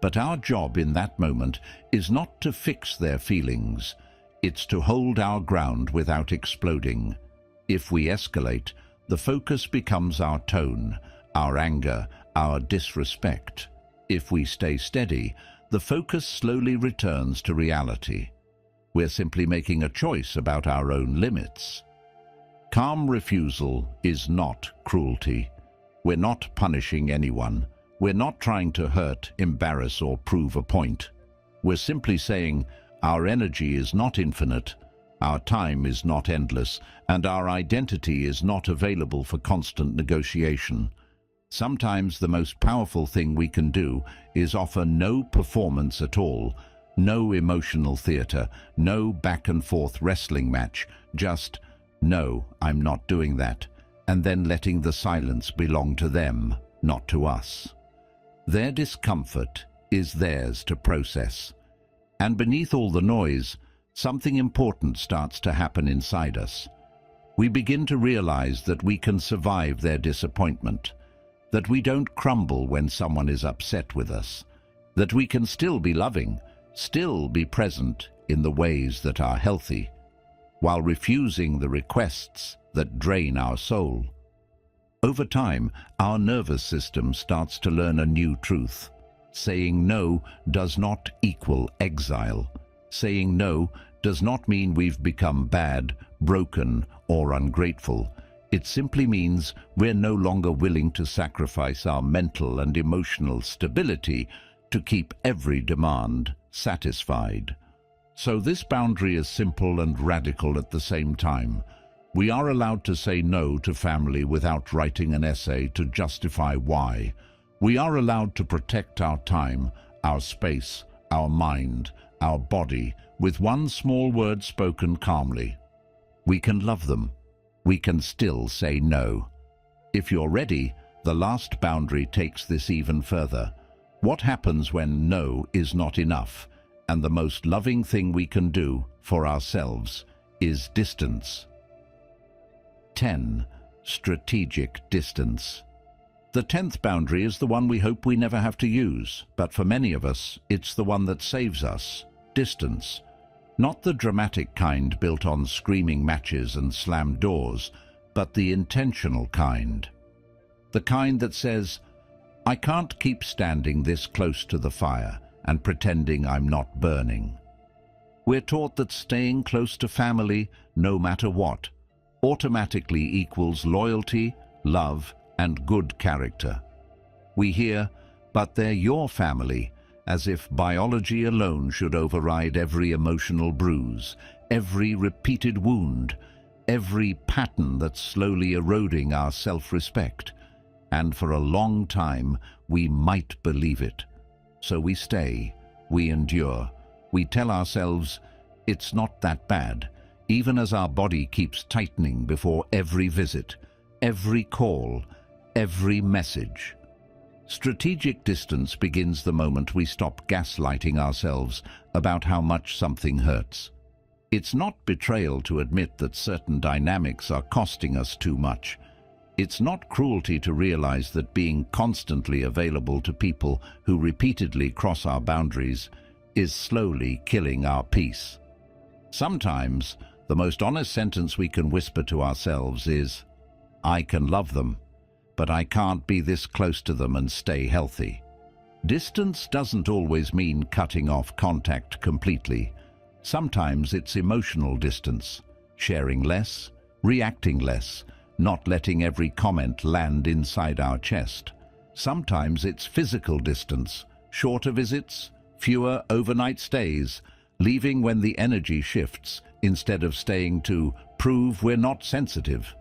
But our job in that moment is not to fix their feelings. It's to hold our ground without exploding. If we escalate, the focus becomes our tone, our anger, our disrespect. If we stay steady, the focus slowly returns to reality. We're simply making a choice about our own limits. Calm refusal is not cruelty. We're not punishing anyone. We're not trying to hurt, embarrass, or prove a point. We're simply saying our energy is not infinite, our time is not endless, and our identity is not available for constant negotiation. Sometimes the most powerful thing we can do is offer no performance at all, no emotional theater, no back-and-forth wrestling match, just, no, I'm not doing that, and then letting the silence belong to them, not to us. Their discomfort is theirs to process. And beneath all the noise, something important starts to happen inside us. We begin to realize that we can survive their disappointment, that we don't crumble when someone is upset with us, that we can still be loving, still be present in the ways that are healthy, while refusing the requests that drain our soul. Over time, our nervous system starts to learn a new truth. Saying no does not equal exile. Saying no does not mean we've become bad, broken, or ungrateful. It simply means we're no longer willing to sacrifice our mental and emotional stability to keep every demand satisfied. So this boundary is simple and radical at the same time. We are allowed to say no to family without writing an essay to justify why. We are allowed to protect our time, our space, our mind, our body, with one small word spoken calmly. We can love them. We can still say no. If you're ready, the last boundary takes this even further. What happens when no is not enough, and the most loving thing we can do for ourselves is distance? 10. Strategic distance. The 10th boundary is the one we hope we never have to use, but for many of us, it's the one that saves us. Distance. Not the dramatic kind built on screaming matches and slammed doors, but the intentional kind. The kind that says, I can't keep standing this close to the fire and pretending I'm not burning. We're taught that staying close to family, no matter what, automatically equals loyalty, love, and good character. We hear, but they're your family, as if biology alone should override every emotional bruise, every repeated wound, every pattern that's slowly eroding our self-respect. And for a long time, we might believe it. So we stay, we endure, we tell ourselves, it's not that bad, even as our body keeps tightening before every visit, every call, every message. Strategic distance begins the moment we stop gaslighting ourselves about how much something hurts. It's not betrayal to admit that certain dynamics are costing us too much. It's not cruelty to realize that being constantly available to people who repeatedly cross our boundaries is slowly killing our peace. Sometimes, the most honest sentence we can whisper to ourselves is, I can love them, but I can't be this close to them and stay healthy. Distance doesn't always mean cutting off contact completely. Sometimes it's emotional distance, sharing less, reacting less, not letting every comment land inside our chest. Sometimes it's physical distance, shorter visits, fewer overnight stays, leaving when the energy shifts instead of staying to prove we're not sensitive.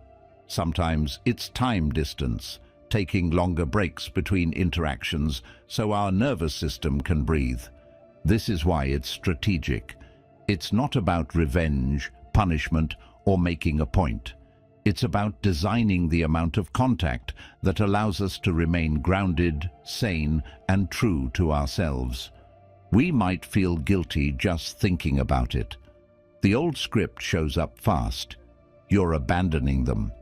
Sometimes it's time distance, taking longer breaks between interactions so our nervous system can breathe. This is why it's strategic. It's not about revenge, punishment, or making a point. It's about designing the amount of contact that allows us to remain grounded, sane, and true to ourselves. We might feel guilty just thinking about it. The old script shows up fast. You're abandoning them.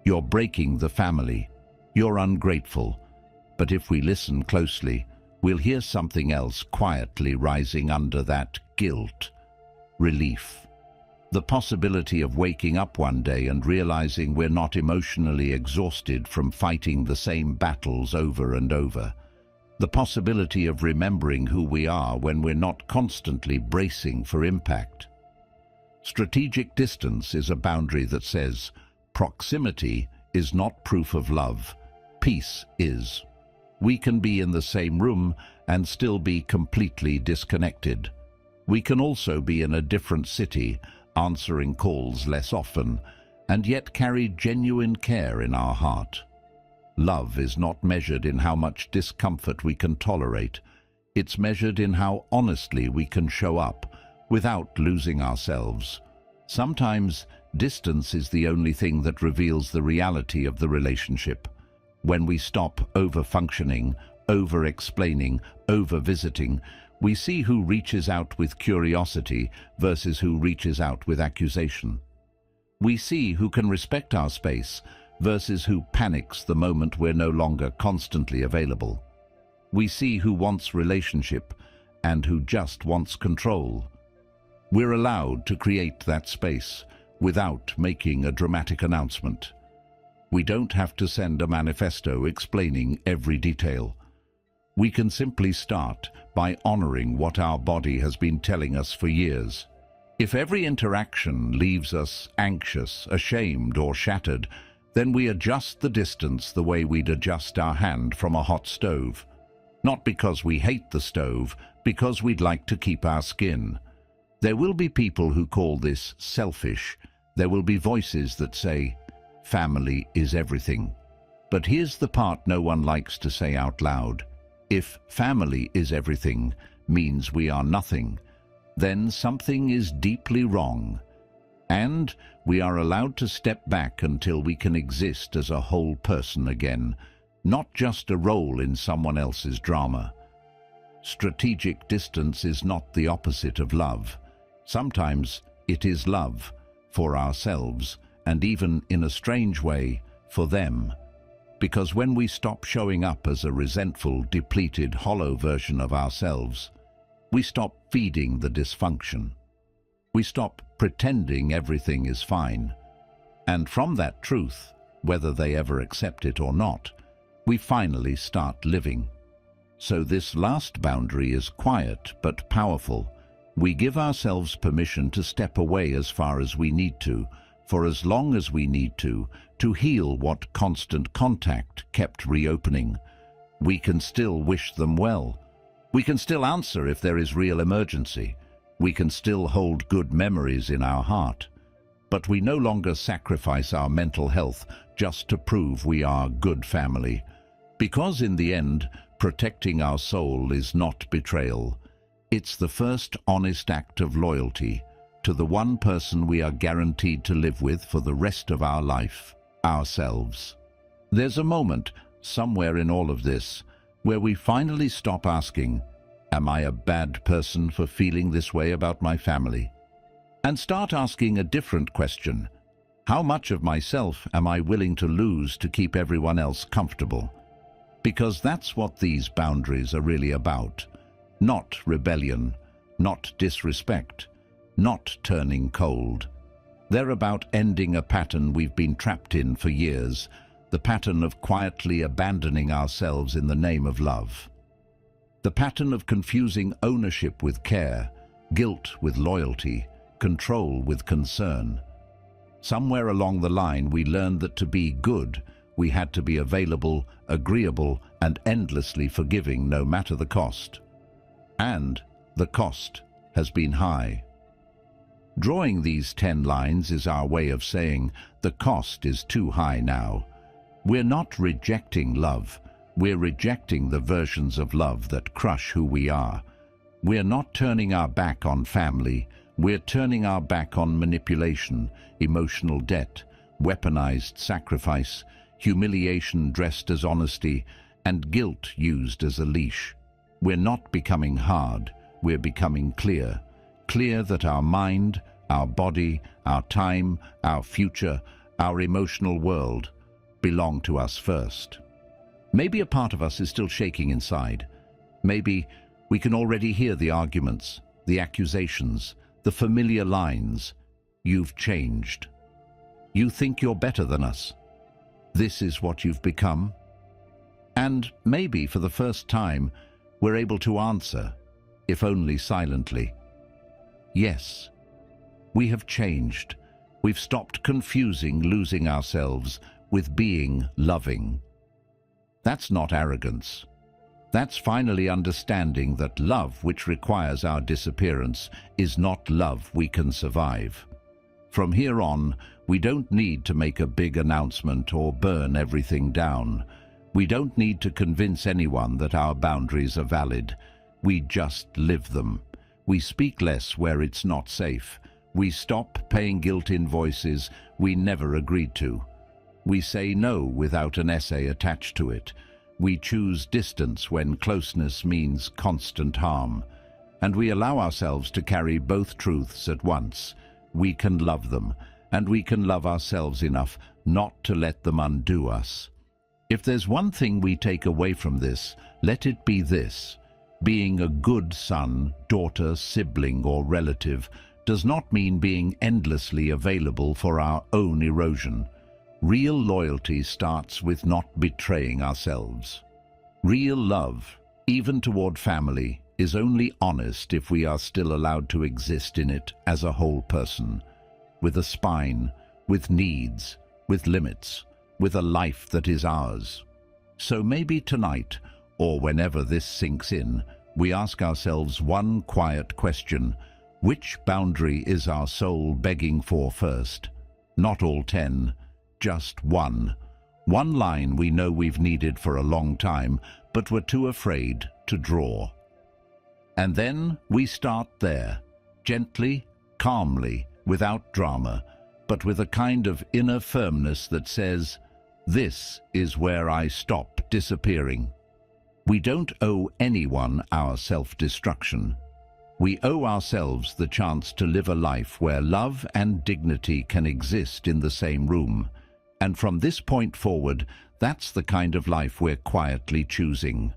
You're breaking the family. You're ungrateful. But if we listen closely, we'll hear something else quietly rising under that guilt. Relief. The possibility of waking up one day and realizing we're not emotionally exhausted from fighting the same battles over and over. The possibility of remembering who we are when we're not constantly bracing for impact. Strategic distance is a boundary that says, proximity is not proof of love. Peace is. We can be in the same room and still be completely disconnected. We can also be in a different city, answering calls less often, and yet carry genuine care in our heart. Love is not measured in how much discomfort we can tolerate. It's measured in how honestly we can show up without losing ourselves. Sometimes distance is the only thing that reveals the reality of the relationship. When we stop over-functioning, over-explaining, over-visiting, we see who reaches out with curiosity versus who reaches out with accusation. We see who can respect our space versus who panics the moment we're no longer constantly available. We see who wants relationship and who just wants control. We're allowed to create that space without making a dramatic announcement. We don't have to send a manifesto explaining every detail. We can simply start by honoring what our body has been telling us for years. If every interaction leaves us anxious, ashamed, or shattered, then we adjust the distance the way we'd adjust our hand from a hot stove. Not because we hate the stove, because we'd like to keep our skin. There will be people who call this selfish. There will be voices that say, family is everything. But here's the part no one likes to say out loud. If family is everything means we are nothing, then something is deeply wrong. And we are allowed to step back until we can exist as a whole person again, not just a role in someone else's drama. Strategic distance is not the opposite of love. Sometimes it is love for ourselves, and even in a strange way, for them. Because when we stop showing up as a resentful, depleted, hollow version of ourselves, we stop feeding the dysfunction. We stop pretending everything is fine. And from that truth, whether they ever accept it or not, we finally start living. So this last boundary is quiet but powerful. We give ourselves permission to step away as far as we need to, for as long as we need to heal what constant contact kept reopening. We can still wish them well. We can still answer if there is real emergency. We can still hold good memories in our heart. But we no longer sacrifice our mental health just to prove we are good family. Because in the end, protecting our soul is not betrayal. It's the first honest act of loyalty to the one person we are guaranteed to live with for the rest of our life, ourselves. There's a moment, somewhere in all of this, where we finally stop asking, am I a bad person for feeling this way about my family? And start asking a different question. How much of myself am I willing to lose to keep everyone else comfortable? Because that's what these boundaries are really about. Not rebellion, not disrespect, not turning cold. They're about ending a pattern we've been trapped in for years, the pattern of quietly abandoning ourselves in the name of love. The pattern of confusing ownership with care, guilt with loyalty, control with concern. Somewhere along the line we learned that to be good, we had to be available, agreeable, and endlessly forgiving no matter the cost. And the cost has been high. Drawing these 10 lines is our way of saying the cost is too high now. We're not rejecting love. We're rejecting the versions of love that crush who we are. We're not turning our back on family. We're turning our back on manipulation, emotional debt, weaponized sacrifice, humiliation dressed as honesty, and guilt used as a leash. We're not becoming hard. We're becoming clear. Clear that our mind, our body, our time, our future, our emotional world belong to us first. Maybe a part of us is still shaking inside. Maybe we can already hear the arguments, the accusations, the familiar lines. You've changed. You think you're better than us. This is what you've become. And maybe for the first time, we're able to answer, if only silently. Yes, we have changed. We've stopped confusing losing ourselves with being loving. That's not arrogance. That's finally understanding that love which requires our disappearance is not love we can survive. From here on, we don't need to make a big announcement or burn everything down. We don't need to convince anyone that our boundaries are valid. We just live them. We speak less where it's not safe. We stop paying guilt invoices we never agreed to. We say no without an essay attached to it. We choose distance when closeness means constant harm. And we allow ourselves to carry both truths at once. We can love them, and we can love ourselves enough not to let them undo us. If there's one thing we take away from this, let it be this. Being a good son, daughter, sibling, or relative does not mean being endlessly available for our own erosion. Real loyalty starts with not betraying ourselves. Real love, even toward family, is only honest if we are still allowed to exist in it as a whole person, with a spine, with needs, with limits, with a life that is ours. So maybe tonight, or whenever this sinks in, we ask ourselves one quiet question: which boundary is our soul begging for first? Not all 10, just one. One line we know we've needed for a long time, but we're too afraid to draw. And then we start there, gently, calmly, without drama, but with a kind of inner firmness that says, "This is where I stop disappearing." We don't owe anyone our self-destruction. We owe ourselves the chance to live a life where love and dignity can exist in the same room. And from this point forward, that's the kind of life we're quietly choosing.